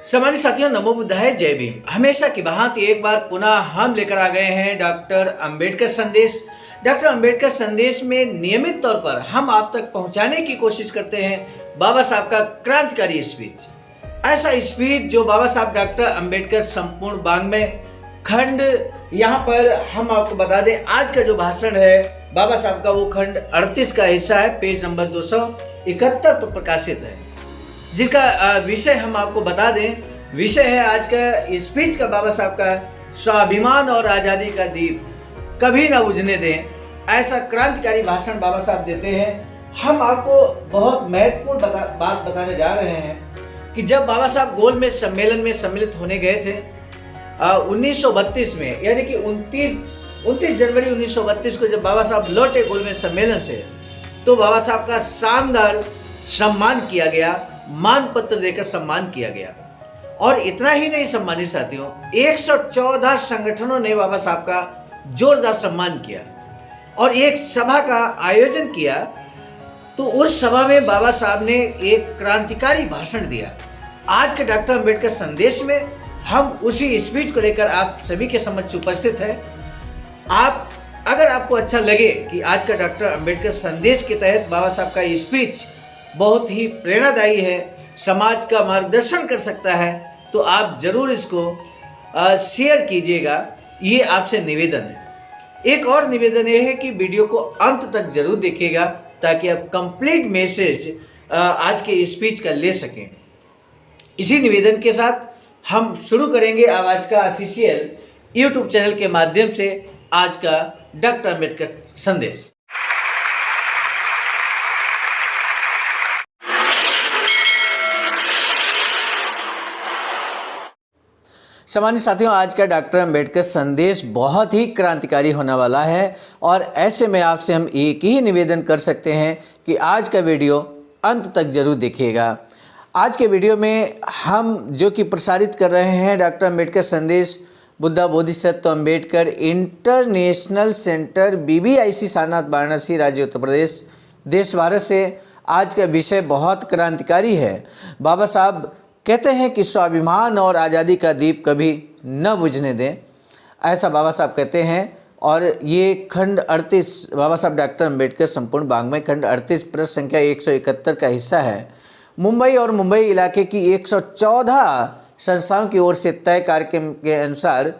सामान्य साथियों, नमो बुद्धाय, जय भीम। हमेशा की भांति एक बार पुनः हम लेकर आ गए हैं डॉक्टर अंबेडकर संदेश। डॉक्टर अंबेडकर संदेश में नियमित तौर पर हम आप तक पहुंचाने की कोशिश करते हैं बाबा साहब का क्रांतिकारी स्पीच। ऐसा स्पीच जो बाबा साहब डॉक्टर अंबेडकर संपूर्ण वाङ्मय खंड, यहाँ पर हम आपको बता दें आज का जो भाषण है बाबा साहब का, वो खंड 38 का हिस्सा है, पेज नंबर 271 पर प्रकाशित है, जिसका विषय हम आपको बता दें। विषय है आज का स्पीच का बाबा साहब का, स्वाभिमान और आज़ादी का दीप कभी ना बुझने दें। ऐसा क्रांतिकारी भाषण बाबा साहब देते हैं। हम आपको बहुत महत्वपूर्ण बात बताने जा रहे हैं कि जब बाबा साहब गोलमेज सम्मेलन में सम्मिलित होने गए थे 1932 में, यानी कि 29 जनवरी 1932 को जब बाबा साहब लौटे गोलमेज सम्मेलन से, तो बाबा साहब का शानदार सम्मान किया गया, मान पत्र देकर सम्मान किया गया। और इतना ही नहीं सम्मानित साथियों, 114 संगठनों ने बाबा साहब का जोरदार सम्मान किया और एक सभा का आयोजन किया। तो उस सभा में बाबा साहब ने एक क्रांतिकारी भाषण दिया। आज के डॉक्टर अंबेडकर संदेश में हम उसी स्पीच को लेकर आप सभी के समक्ष उपस्थित हैं। अगर आपको अच्छा लगे कि आज का डॉक्टर अंबेडकर संदेश के तहत बाबा साहब का स्पीच बहुत ही प्रेरणादायी है, समाज का मार्गदर्शन कर सकता है, तो आप जरूर इसको शेयर कीजिएगा। ये आपसे निवेदन है। एक और निवेदन ये है कि वीडियो को अंत तक जरूर देखिएगा ताकि आप कंप्लीट मैसेज आज के स्पीच का ले सकें। इसी निवेदन के साथ हम शुरू करेंगे आवाज का ऑफिशियल यूट्यूब चैनल के माध्यम से आज का डॉक्टर अंबेडकर संदेश। सामान्य साथियों, आज का डॉक्टर अंबेडकर संदेश बहुत ही क्रांतिकारी होने वाला है और ऐसे में आपसे हम एक ही निवेदन कर सकते हैं कि आज का वीडियो अंत तक जरूर देखिएगा। आज के वीडियो में हम जो कि प्रसारित कर रहे हैं डॉक्टर अंबेडकर संदेश Buddha Bodhisattva Ambedkar international centre BBIC Sarnath Varanasi राज्य उत्तर प्रदेश देश भारत से। आज का विषय बहुत क्रांतिकारी है। बाबा साहब कहते हैं कि स्वाभिमान और आज़ादी का दीप कभी न बुझने दें, ऐसा बाबा साहब कहते हैं। और ये खंड 38 बाबा साहब डॉक्टर अंबेडकर संपूर्ण वाङ्मय खंड 38 पृष्ठ संख्या 171 का हिस्सा है। मुंबई और मुंबई इलाके की 114 संस्थाओं की ओर से तय कार्यक्रम के अनुसार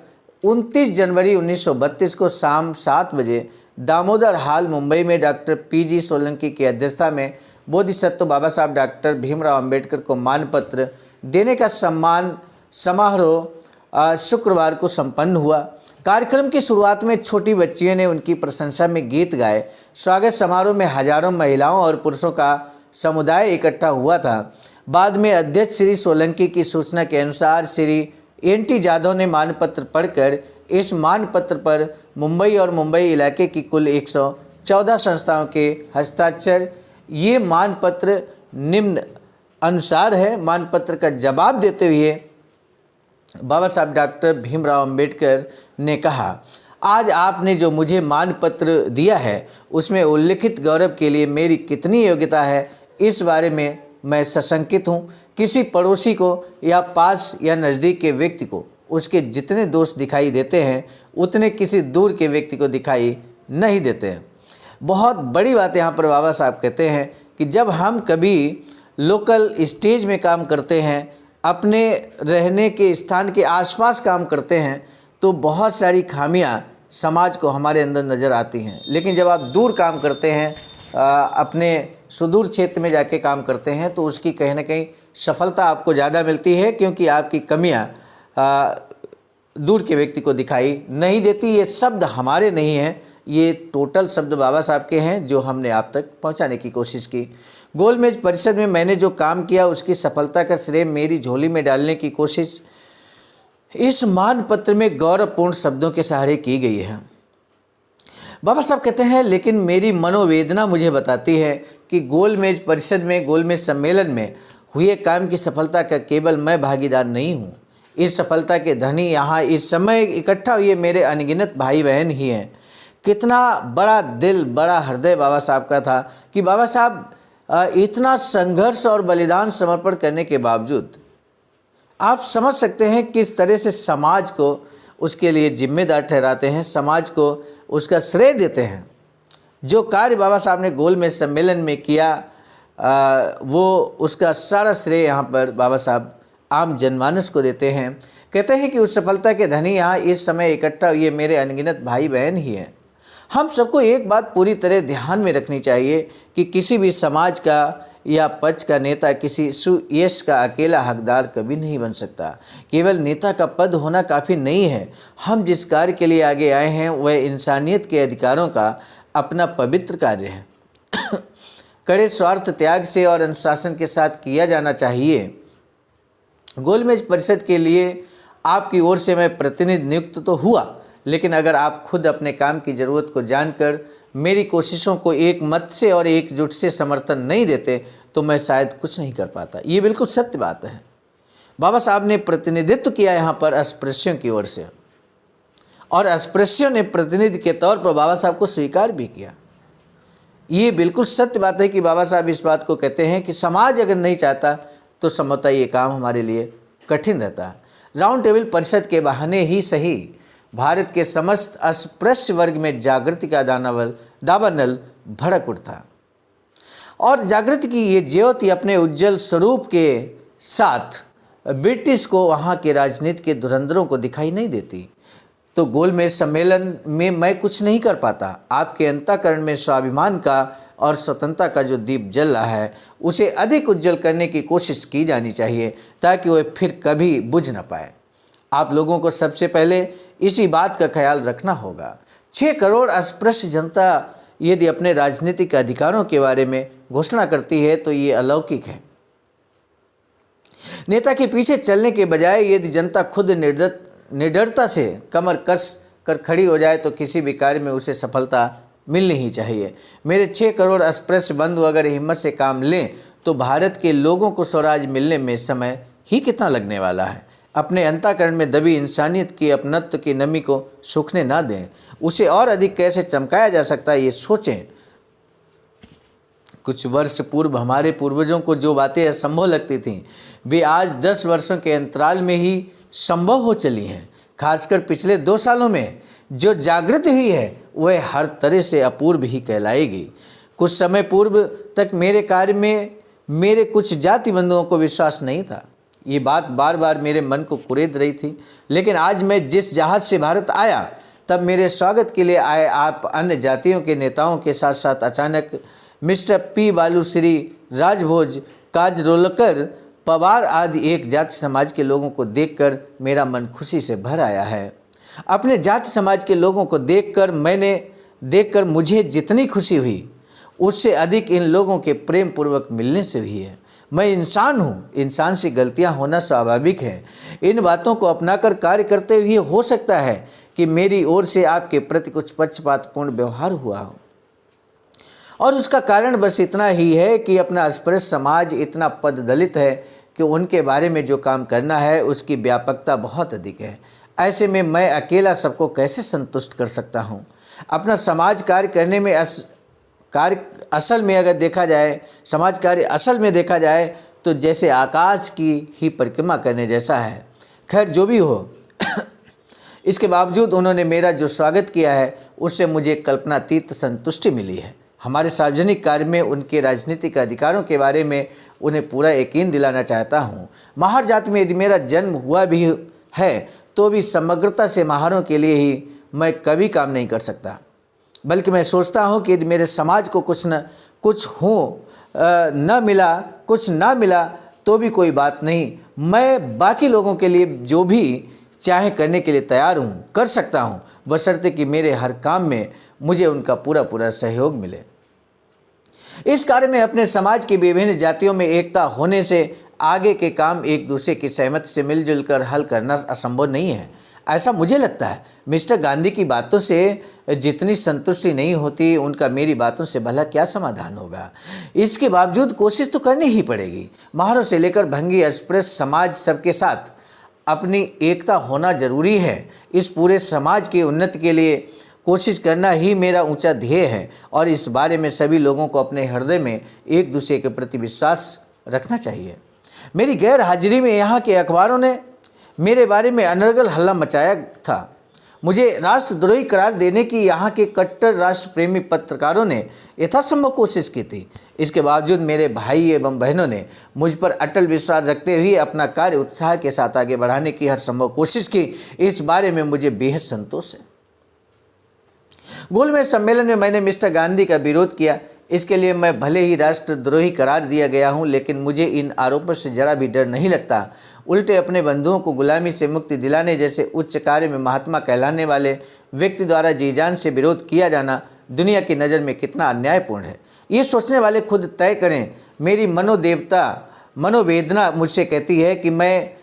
29 जनवरी 1932 को शाम 7 बजे दामोदर हॉल मुंबई में डॉक्टर PG सोलंकी की अध्यक्षता में बोधिसत्व बाबा साहब डॉक्टर भीमराव अंबेडकर को मानपत्र देने का सम्मान समारोह शुक्रवार को संपन्न हुआ। कार्यक्रम की शुरुआत में छोटी बच्चियों ने उनकी प्रशंसा में गीत गाए। स्वागत समारोह में हजारों महिलाओं और पुरुषों का समुदाय इकट्ठा हुआ था। बाद में अध्यक्ष श्री सोलंकी की सूचना के अनुसार श्री NT जाधव ने मानपत्र पढ़कर इस मानपत्र पर मुंबई और मुंबई इलाके की कुल 114 संस्थाओं के हस्ताक्षर। ये मानपत्र निम्न अनुसार है। मानपत्र का जवाब देते हुए बाबा साहब डॉक्टर भीमराव अंबेडकर ने कहा, आज आपने जो मुझे मानपत्र दिया है उसमें उल्लिखित गौरव के लिए मेरी कितनी योग्यता है, इस बारे में मैं सशंकित हूँ। किसी पड़ोसी को या पास या नज़दीक के व्यक्ति को उसके जितने दोष दिखाई देते हैं उतने किसी दूर के व्यक्ति को दिखाई नहीं देते हैं। बहुत बड़ी बात यहाँ पर बाबा साहब कहते हैं कि जब हम कभी लोकल स्टेज में काम करते हैं, अपने रहने के स्थान के आसपास काम करते हैं, तो बहुत सारी खामियां समाज को हमारे अंदर नज़र आती हैं। लेकिन जब आप दूर काम करते हैं, अपने सुदूर क्षेत्र में जाके काम करते हैं, तो उसकी कहीं ना कहीं सफलता आपको ज़्यादा मिलती है, क्योंकि आपकी कमियां दूर के व्यक्ति को दिखाई नहीं देती। ये शब्द हमारे नहीं हैं, ये टोटल शब्द बाबा साहब के हैं जो हमने आप तक पहुंचाने की कोशिश की। गोलमेज परिषद में मैंने जो काम किया उसकी सफलता का श्रेय मेरी झोली में डालने की कोशिश इस मानपत्र में गौरवपूर्ण शब्दों के सहारे की गई है। बाबा साहब कहते हैं, लेकिन मेरी मनोवेदना मुझे बताती है कि गोलमेज परिषद में, गोलमेज सम्मेलन में हुए काम की सफलता का केवल मैं भागीदार नहीं हूँ। इस सफलता के धनी यहाँ इस समय इकट्ठा हुए मेरे अनगिनत भाई बहन ही हैं। कितना बड़ा दिल, बड़ा हृदय बाबा साहब का था कि बाबा साहब इतना संघर्ष और बलिदान समर्पण करने के बावजूद आप समझ सकते हैं किस तरह से समाज को उसके लिए जिम्मेदार ठहराते हैं, समाज को उसका श्रेय देते हैं। जो कार्य बाबा साहब ने गोलमेज सम्मेलन में किया वो उसका सारा श्रेय यहाँ पर बाबा साहब आम जनमानस को देते हैं। कहते हैं कि उस सफलता के धनी यहाँ इस समय इकट्ठा ये मेरे अनगिनत भाई बहन ही हैं। हम सबको एक बात पूरी तरह ध्यान में रखनी चाहिए कि किसी भी समाज का या पक्ष का नेता किसी सुयश का अकेला हकदार कभी नहीं बन सकता। केवल नेता का पद होना काफ़ी नहीं है। हम जिस कार्य के लिए आगे आए हैं वह इंसानियत के अधिकारों का अपना पवित्र कार्य है। कड़े स्वार्थ त्याग से और अनुशासन के साथ किया जाना चाहिए। गोलमेज परिषद के लिए आपकी ओर से मैं प्रतिनिधि नियुक्त तो हुआ, लेकिन अगर आप खुद अपने काम की ज़रूरत को जानकर मेरी कोशिशों को एक मत से और एकजुट से समर्थन नहीं देते तो मैं शायद कुछ नहीं कर पाता। ये बिल्कुल सत्य बात है। बाबा साहब ने प्रतिनिधित्व किया यहाँ पर अस्पृश्यों की ओर से, और अस्पृश्यों ने प्रतिनिधि के तौर पर बाबा साहब को स्वीकार भी किया। ये बिल्कुल सत्य बात है कि बाबा साहब इस बात को कहते हैं कि समाज अगर नहीं चाहता तो संभवतः ये काम हमारे लिए कठिन रहता है। राउंड टेबल परिषद के बहाने ही सही भारत के समस्त अस्पृश्य वर्ग में जागृति का दावानल भड़क उठता, और जागृति की ये ज्योति अपने उज्जवल स्वरूप के साथ ब्रिटिश को वहाँ के राजनीति के धुरंधरों को दिखाई नहीं देती। तो गोलमेज सम्मेलन में मैं कुछ नहीं कर पाता। आपके अंतःकरण में स्वाभिमान का और स्वतंत्रता का जो दीप जल रहा है उसे अधिक उज्जवल करने की कोशिश की जानी चाहिए ताकि वह फिर कभी बुझ न पाए। आप लोगों को सबसे पहले इसी बात का ख्याल रखना होगा। 6 करोड़ अस्पृश्य जनता यदि अपने राजनीतिक अधिकारों के बारे में घोषणा करती है तो ये अलौकिक है। नेता के पीछे चलने के बजाय यदि जनता खुद निडरता से कमर कस कर खड़ी हो जाए तो किसी भी कार्य में उसे सफलता मिलनी ही चाहिए। मेरे 6 करोड़ अस्पृश्य बंधु अगर हिम्मत से काम लें तो भारत के लोगों को स्वराज मिलने में समय ही कितना लगने वाला है। अपने अंतःकरण में दबी इंसानियत की अपनत्व की नमी को सूखने ना दें। उसे और अधिक कैसे चमकाया जा सकता है ये सोचें। कुछ वर्ष पूर्व हमारे पूर्वजों को जो बातें असंभव लगती थीं वे आज 10 वर्षों के अंतराल में ही संभव हो चली हैं। खासकर पिछले 2 सालों में जो जागृति हुई है वह हर तरह से अपूर्व ही कहलाएगी। कुछ समय पूर्व तक मेरे कार्य में मेरे कुछ जाति बंधुओं को विश्वास नहीं था। ये बात बार बार मेरे मन को कुरेद रही थी, लेकिन आज मैं जिस जहाज से भारत आया तब मेरे स्वागत के लिए आए आप अन्य जातियों के नेताओं के साथ साथ अचानक मिस्टर पी बालूश्री, राजभोज, काजरोलकर, पवार आदि एक जाति समाज के लोगों को देखकर मेरा मन खुशी से भर आया है। अपने जाति समाज के लोगों को देखकर मुझे जितनी खुशी हुई उससे अधिक इन लोगों के प्रेम पूर्वक मिलने से हुई है। मैं इंसान हूँ, इंसान से गलतियाँ होना स्वाभाविक है। इन बातों को अपनाकर कार्य करते हुए हो सकता है कि मेरी ओर से आपके प्रति कुछ पक्षपातपूर्ण व्यवहार हुआ हो, और उसका कारण बस इतना ही है कि अपना अस्पृश्य समाज इतना पददलित है कि उनके बारे में जो काम करना है उसकी व्यापकता बहुत अधिक है। ऐसे में मैं अकेला सबको कैसे संतुष्ट कर सकता हूँ। अपना समाज कार्य करने में असल में देखा जाए तो जैसे आकाश की ही परिक्रमा करने जैसा है। खैर जो भी हो इसके बावजूद उन्होंने मेरा जो स्वागत किया है उससे मुझे कल्पनातीत संतुष्टि मिली है। हमारे सार्वजनिक कार्य में उनके राजनीतिक अधिकारों के बारे में उन्हें पूरा यकीन दिलाना चाहता हूँ। महार जाति में यदि मेरा जन्म हुआ भी है तो भी समग्रता से महारों के लिए ही मैं कभी काम नहीं कर सकता, बल्कि मैं सोचता हूँ कि यदि मेरे समाज को कुछ ना मिला तो भी कोई बात नहीं, मैं बाकी लोगों के लिए जो भी चाहे करने के लिए तैयार हूँ, कर सकता हूँ, बशर्ते कि मेरे हर काम में मुझे उनका पूरा सहयोग मिले। इस कार्य में अपने समाज की विभिन्न जातियों में एकता होने से आगे के काम एक दूसरे की सहमति से मिलजुल कर हल करना असंभव नहीं है, ऐसा मुझे लगता है। मिस्टर गांधी की बातों से जितनी संतुष्टि नहीं होती उनका मेरी बातों से भला क्या समाधान होगा। इसके बावजूद कोशिश तो करनी ही पड़ेगी। महारों से लेकर भंगी अस्पृश्य समाज सबके साथ अपनी एकता होना जरूरी है। इस पूरे समाज की उन्नति के लिए कोशिश करना ही मेरा ऊंचा ध्येय है, और इस बारे में सभी लोगों को अपने हृदय में एक दूसरे के प्रति विश्वास रखना चाहिए। मेरी गैर हाजिरी में यहाँ के अखबारों ने मेरे बारे में अनर्गल हल्ला मचाया था। मुझे राष्ट्रद्रोही करार देने की यहाँ के कट्टर राष्ट्र प्रेमी पत्रकारों ने यथासंभव कोशिश की थी। इसके बावजूद मेरे भाई एवं बहनों ने मुझ पर अटल विश्वास रखते हुए अपना कार्य उत्साह के साथ आगे बढ़ाने की हर संभव कोशिश की। इस बारे में मुझे बेहद संतोष है। गोलमेज सम्मेलन में मैंने मिस्टर गांधी का विरोध किया। इसके लिए मैं भले ही राष्ट्रद्रोही करार दिया गया हूं, लेकिन मुझे इन आरोपों से जरा भी डर नहीं लगता। उल्टे अपने बंधुओं को गुलामी से मुक्ति दिलाने जैसे उच्च कार्य में महात्मा कहलाने वाले व्यक्ति द्वारा जी जान से विरोध किया जाना दुनिया की नज़र में कितना अन्यायपूर्ण है, ये सोचने वाले खुद तय करें। मेरी मनोवेदना मुझसे कहती है कि मैं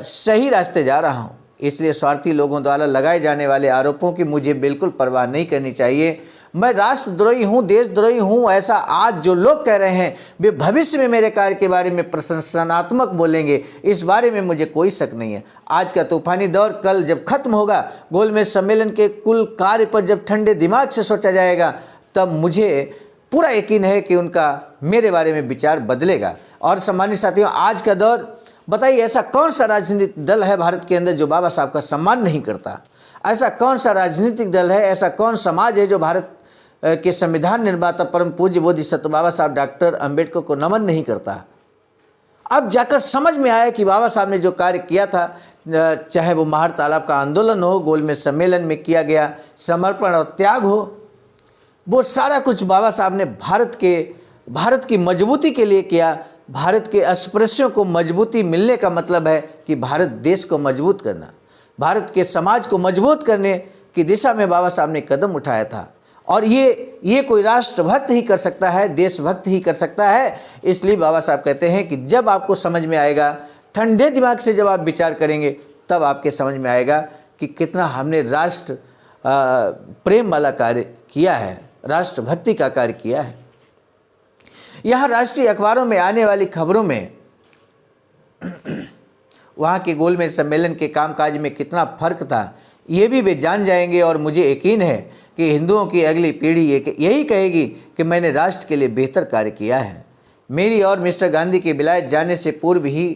सही रास्ते जा रहा हूँ। इसलिए स्वार्थी लोगों द्वारा लगाए जाने वाले आरोपों की मुझे बिल्कुल परवाह नहीं करनी चाहिए। मैं राष्ट्रद्रोही हूँ, देशद्रोही हूँ, ऐसा आज जो लोग कह रहे हैं वे भविष्य में मेरे कार्य के बारे में प्रशंसनात्मक बोलेंगे, इस बारे में मुझे कोई शक नहीं है। आज का तूफानी दौर कल जब खत्म होगा, गोलमेज सम्मेलन के कुल कार्य पर जब ठंडे दिमाग से सोचा जाएगा, तब मुझे पूरा यकीन है कि उनका मेरे बारे में विचार बदलेगा। और सम्मानित साथियों, आज का दौर, बताइए ऐसा कौन सा राजनीतिक दल है भारत के अंदर जो बाबा साहब का सम्मान नहीं करता? ऐसा कौन सा राजनीतिक दल है, ऐसा कौन समाज है जो भारत के संविधान निर्माता परम पूज्य बोधिसत्व बाबा साहब डॉक्टर अंबेडकर को नमन नहीं करता? अब जाकर समझ में आया कि बाबा साहब ने जो कार्य किया था, चाहे वो महार तालाब का आंदोलन हो, गोलमेज सम्मेलन में किया गया समर्पण और त्याग हो, वो सारा कुछ बाबा साहब ने भारत की मजबूती के लिए किया। भारत के अस्पृश्यों को मजबूती मिलने का मतलब है कि भारत देश को मजबूत करना, भारत के समाज को मजबूत करने की दिशा में बाबा साहब ने कदम उठाया था। और ये कोई राष्ट्रभक्त ही कर सकता है, देशभक्त ही कर सकता है। इसलिए बाबा साहब कहते हैं कि जब आपको समझ में आएगा, ठंडे दिमाग से जब आप विचार करेंगे, तब आपके समझ में आएगा कि कितना हमने राष्ट्र प्रेम वाला कार्य किया है, राष्ट्रभक्ति का कार्य किया है। यहाँ राष्ट्रीय अखबारों में आने वाली खबरों में वहाँ के गोलमेज सम्मेलन के कामकाज में कितना फर्क था, ये भी वे जान जाएंगे। और मुझे यकीन है कि हिंदुओं की अगली पीढ़ी यही कहेगी कि मैंने राष्ट्र के लिए बेहतर कार्य किया है। मेरी और मिस्टर गांधी के विलायत जाने से पूर्व ही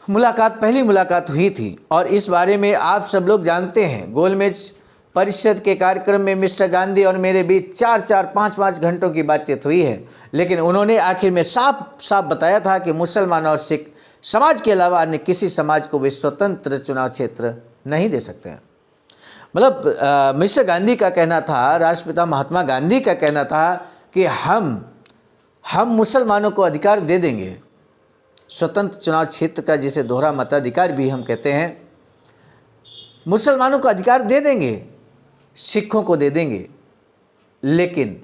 पहली मुलाकात हुई थी और इस बारे में आप सब लोग जानते हैं। गोलमेज परिषद के कार्यक्रम में मिस्टर गांधी और मेरे बीच 4-5 घंटों की बातचीत हुई है, लेकिन उन्होंने आखिर में साफ बताया था कि मुसलमान और सिख समाज के अलावा अन्य किसी समाज को वे स्वतंत्र चुनाव क्षेत्र नहीं दे सकते हैं। मतलब मिस्टर गांधी का कहना था, राष्ट्रपिता महात्मा गांधी का कहना था कि हम मुसलमानों को अधिकार दे देंगे, स्वतंत्र चुनाव क्षेत्र का, जिसे दोहरा मताधिकार भी हम कहते हैं, मुसलमानों को अधिकार दे देंगे, सिखों को दे देंगे, लेकिन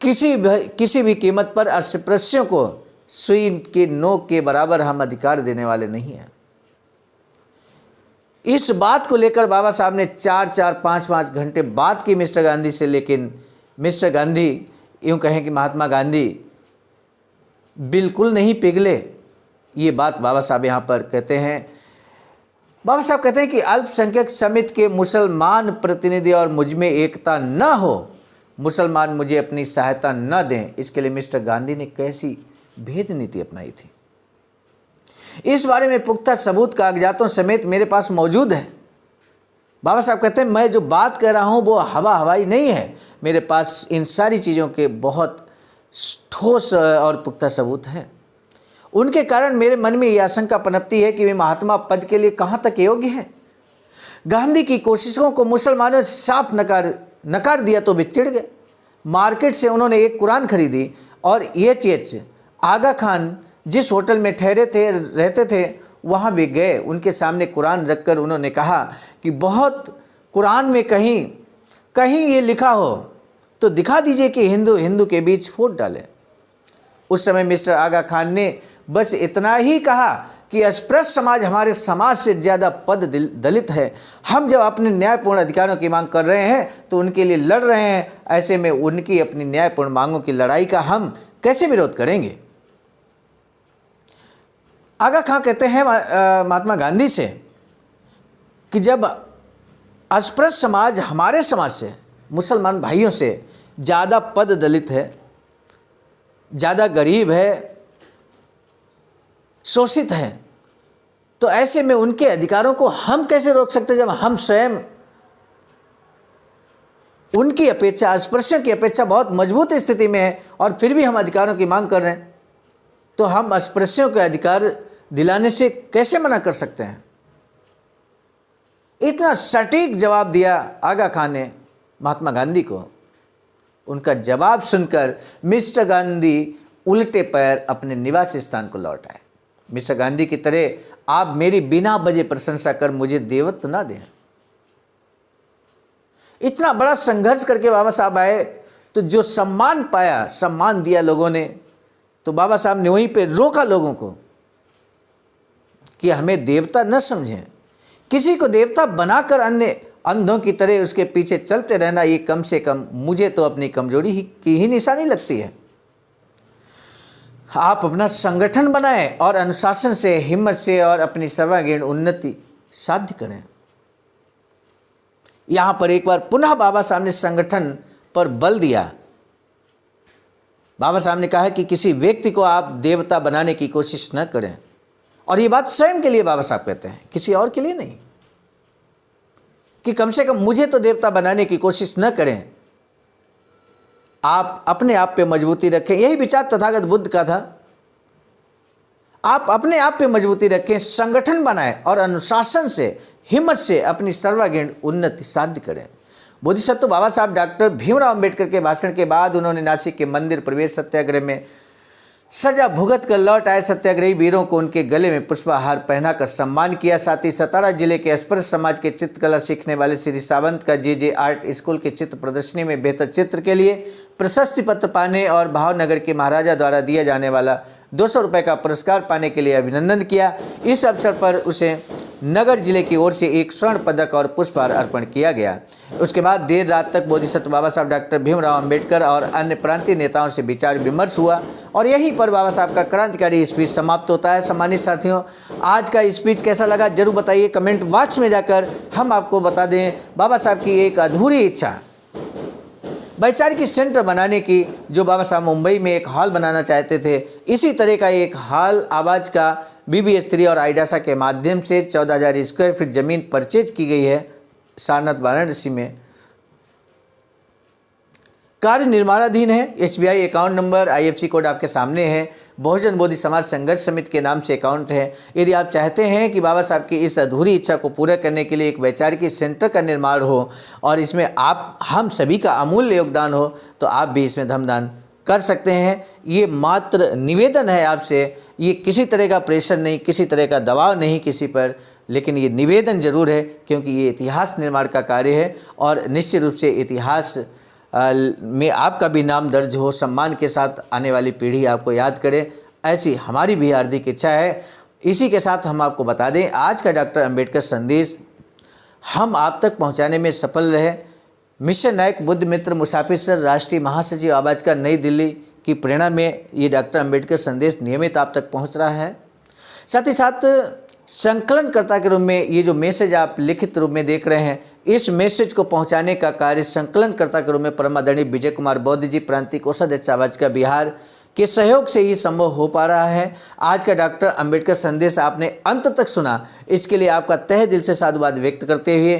किसी भी कीमत पर अस्पृश्यों को सुई के नोक के बराबर हम अधिकार देने वाले नहीं हैं। इस बात को लेकर बाबा साहब ने 4-5 घंटे बात की मिस्टर गांधी से, लेकिन मिस्टर गांधी, यूँ कहें कि महात्मा गांधी बिल्कुल नहीं पिघले। ये बात बाबा साहब यहाँ पर कहते हैं। बाबा साहब कहते हैं कि अल्पसंख्यक समिति के मुसलमान प्रतिनिधि और मुझ में एकता न हो, मुसलमान मुझे अपनी सहायता न दें, इसके लिए मिस्टर गांधी ने कैसी भेद नीति अपनाई थी। इस बारे में पुख्ता सबूत कागजातों समेत मेरे पास मौजूद है। बाबा साहब कहते हैं मैं जो बात कह रहा हूँ वो हवाई नहीं है, मेरे पास इन सारी चीज़ों के बहुत ठोस और पुख्ता सबूत हैं। उनके कारण मेरे मन में यह आशंका पनपती है कि वे महात्मा पद के लिए कहाँ तक योग्य हैं। गांधी की कोशिशों को मुसलमानों ने साफ नकार दिया तो वे चिढ़ गए। मार्केट से उन्होंने एक कुरान खरीदी और EHH आगा खान जिस होटल में रहते थे वहाँ भी गए। उनके सामने कुरान रखकर उन्होंने कहा कि बहुत कुरान में कहीं ये लिखा हो तो दिखा दीजिए कि हिंदू के बीच फूट डाले। उस समय मिस्टर आगा खान ने बस इतना ही कहा कि अस्पृश्य समाज हमारे समाज से ज़्यादा पद दलित है। हम जब अपने न्यायपूर्ण अधिकारों की मांग कर रहे हैं तो उनके लिए लड़ रहे हैं, ऐसे में उनकी अपनी न्यायपूर्ण मांगों की लड़ाई का हम कैसे विरोध करेंगे। आगा खान कहते हैं महात्मा गांधी से कि जब अस्पृश्य समाज हमारे समाज से, मुसलमान भाइयों से ज़्यादा पद दलित है, ज़्यादा गरीब है, शोषित हैं, तो ऐसे में उनके अधिकारों को हम कैसे रोक सकते हैं जब हम स्वयं उनकी अपेक्षा, अस्पृश्यों की अपेक्षा बहुत मजबूत स्थिति में है और फिर भी हम अधिकारों की मांग कर रहे हैं। तो हम अस्पृश्यों के अधिकार दिलाने से कैसे मना कर सकते हैं? इतना सटीक जवाब दिया आगा खान ने महात्मा गांधी को। उनका जवाब सुनकर मिस्टर गांधी उल्टे पैर अपने निवास स्थान को लौट आए। मिस्टर गांधी की तरह आप मेरी बिना वजह प्रशंसा कर मुझे देवत्व ना दें। इतना बड़ा संघर्ष करके बाबा साहब आए, तो जो सम्मान पाया, सम्मान दिया लोगों ने, तो बाबा साहब ने वहीं पे रोका लोगों को कि हमें देवता न समझें। किसी को देवता बनाकर अन्य अंधों की तरह उसके पीछे चलते रहना, ये कम से कम मुझे तो अपनी कमजोरी की ही निशानी लगती है। आप अपना संगठन बनाएं और अनुशासन से, हिम्मत से और अपनी सर्वांगीण उन्नति साध्य करें। यहां पर एक बार पुनः बाबा साहब ने संगठन पर बल दिया। बाबा साहब ने कहा कि किसी व्यक्ति को आप देवता बनाने की कोशिश न करें, और ये बात स्वयं के लिए बाबा साहब कहते हैं, किसी और के लिए नहीं, कि कम से कम मुझे तो देवता बनाने की कोशिश न करें, आप अपने आप पे मजबूती रखें। यही विचार तथागत बुद्ध का था। आप अपने आप पे मजबूती रखें, संगठन बनाएं और अनुशासन से, हिम्मत से अपनी सर्वांगीण उन्नति साध्य करें। बोधिसत्व बाबा साहब डॉक्टर भीमराव अंबेडकर के भाषण के बाद उन्होंने नासिक के मंदिर प्रवेश सत्याग्रह में सजा भुगत कर लौट आए सत्याग्रही वीरों को उनके गले में पुष्पहार पहनाकर सम्मान किया। साथ ही सतारा जिले के अस्पृश्य समाज के चित्रकला सीखने वाले श्री सावंत का जे आर्ट स्कूल की चित्र प्रदर्शनी में बेहतर चित्र के लिए प्रशस्ति पत्र पाने और भावनगर के महाराजा द्वारा दिया जाने वाला 200 रुपये का पुरस्कार पाने के लिए अभिनंदन किया। इस अवसर पर उसे नगर जिले की ओर से एक स्वर्ण पदक और पुष्पहार अर्पण किया गया। उसके बाद देर रात तक बोधिसत्व बाबा साहब डॉक्टर भीमराव अंबेडकर और अन्य प्रांतीय नेताओं से विचार विमर्श हुआ और यहीं पर बाबा साहब का क्रांतिकारी स्पीच समाप्त होता है। सम्मानित साथियों, आज का स्पीच कैसा लगा जरूर बताइए कमेंट बॉक्स में जाकर। हम आपको बता दें, बाबा साहब की एक अधूरी इच्छा वैचारिक सेंटर बनाने की, जो बाबा साहब मुंबई में एक हॉल बनाना चाहते थे, इसी तरह का एक हॉल आवाज़ का BB3 और आईडासा के माध्यम से 14,000 स्क्वायर फीट ज़मीन परचेज की गई है सारनाथ वाराणसी में। कार्य निर्माणाधीन है। SBI account number, IFSC code आपके सामने है। बहुजन बोधि समाज संघर्ष समिति के नाम से अकाउंट है। यदि आप चाहते हैं कि बाबा साहब की इस अधूरी इच्छा को पूरा करने के लिए एक वैचारिक सेंटर का निर्माण हो और इसमें हम सभी का अमूल्य योगदान हो, तो आप भी इसमें धमदान कर सकते हैं। ये मात्र निवेदन है आपसे, ये किसी तरह का प्रेशर नहीं, किसी तरह का दबाव नहीं किसी पर, लेकिन ये निवेदन जरूर है क्योंकि ये इतिहास निर्माण का कार्य है और निश्चित रूप से इतिहास में आपका भी नाम दर्ज हो, सम्मान के साथ आने वाली पीढ़ी आपको याद करे, ऐसी हमारी भी हार्दिक इच्छा है। इसी के साथ हम आपको बता दें, आज का डॉक्टर अंबेडकर संदेश हम आप तक पहुंचाने में सफल रहे। मिशन नायक बुद्ध मित्र मुसाफिर सर, राष्ट्रीय महासचिव आवाज़ का, नई दिल्ली की प्रेरणा में ये डॉक्टर अंबेडकर संदेश नियमित आप तक पहुँच रहा है। साथ ही साथ संकलनकर्ता के रूप में ये जो मैसेज आप लिखित रूप में देख रहे हैं, इस मैसेज को पहुंचाने का कार्य संकलनकर्ता के रूप में परमादरणीय विजय कुमार बौद्ध जी, प्रांतीय कोषाध्यक्ष आवाज़ का बिहार के सहयोग से ही संभव हो पा रहा है। आज का डॉक्टर अंबेडकर संदेश आपने अंत तक सुना, इसके लिए आपका तहे दिल से साधुवाद व्यक्त करते हुए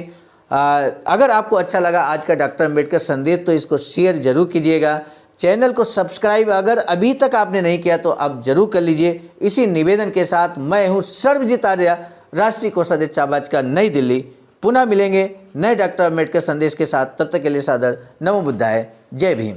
अगर आपको अच्छा लगा आज का डॉक्टर अंबेडकर संदेश तो इसको शेयर जरूर कीजिएगा। चैनल को सब्सक्राइब अगर अभी तक आपने नहीं किया तो आप जरूर कर लीजिए। इसी निवेदन के साथ मैं हूँ सर्वजीत आर्य, राष्ट्रीय कोषाध्यक्ष आवाज़ का, नई दिल्ली। पुनः मिलेंगे नए डॉक्टर अंबेडकर संदेश के साथ, तब तक के लिए सादर नमो बुद्धाय, जय भीम।